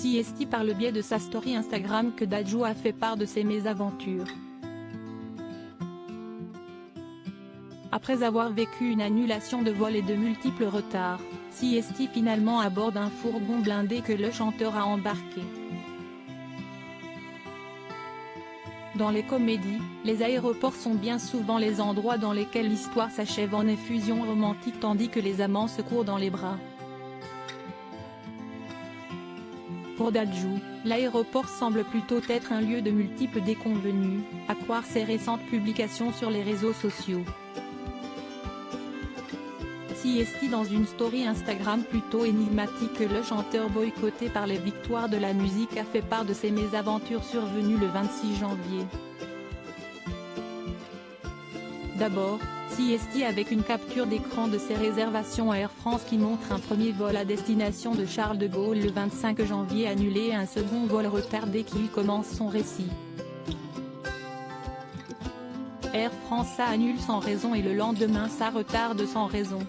CST par le biais de sa story Instagram que Dadju a fait part de ses mésaventures. Après avoir vécu une annulation de vol et de multiples retards, CST finalement aborde un fourgon blindé que le chanteur a embarqué. Dans les comédies, les aéroports sont bien souvent les endroits dans lesquels l'histoire s'achève en effusion romantique tandis que les amants se courent dans les bras. Pour Dadju, l'aéroport semble plutôt être un lieu de multiples déconvenues, à croire ses récentes publications sur les réseaux sociaux. CST dans une story Instagram plutôt énigmatique que le chanteur boycotté par les victoires de la musique a fait part de ses mésaventures survenues le 26 janvier. D'abord, CST avec une capture d'écran de ses réservations à Air France qui montre un premier vol à destination de Charles de Gaulle le 25 janvier annulé et un second vol retardé qu'il commence son récit. Air France ça annule sans raison et le lendemain ça retarde sans raison.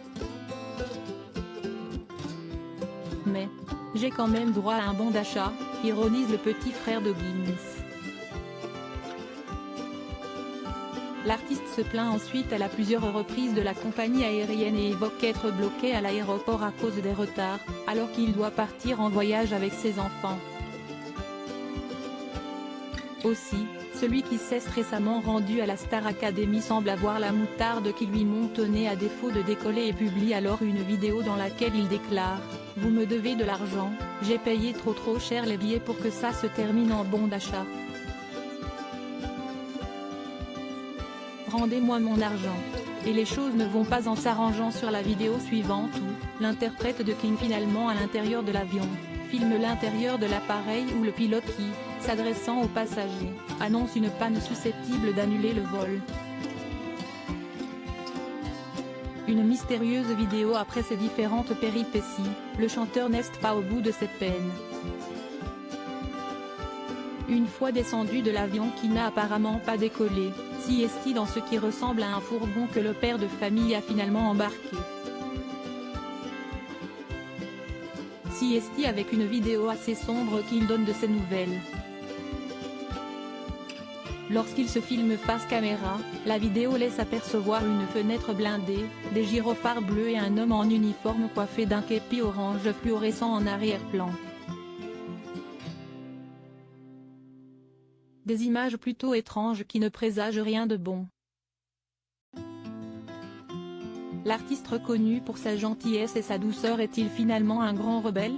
Mais, j'ai quand même droit à un bon d'achat, ironise le petit frère de Gims. L'artiste se plaint ensuite à plusieurs reprises de la compagnie aérienne et évoque être bloqué à l'aéroport à cause des retards, alors qu'il doit partir en voyage avec ses enfants. Aussi, celui qui s'est récemment rendu à la Star Academy semble avoir la moutarde qui lui monte au nez à défaut de décoller et publie alors une vidéo dans laquelle il déclare « Vous me devez de l'argent, j'ai payé trop cher les billets pour que ça se termine en bon d'achat. Rendez-moi mon argent ». Et les choses ne vont pas en s'arrangeant sur la vidéo suivante où, l'interprète de King finalement à l'intérieur de l'avion, filme l'intérieur de l'appareil où le pilote qui, s'adressant aux passagers, annonce une panne susceptible d'annuler le vol. Une mystérieuse vidéo après ces différentes péripéties, le chanteur n'est pas au bout de ses peines. Une fois descendu de l'avion qui n'a apparemment pas décollé, CST dans ce qui ressemble à un fourgon que le père de famille a finalement embarqué. CST avec une vidéo assez sombre qu'il donne de ses nouvelles. Lorsqu'il se filme face caméra, la vidéo laisse apercevoir une fenêtre blindée, des gyrophares bleus et un homme en uniforme coiffé d'un képi orange fluorescent en arrière-plan. Des images plutôt étranges qui ne présagent rien de bon. L'artiste reconnu pour sa gentillesse et sa douceur est-il finalement un grand rebelle ?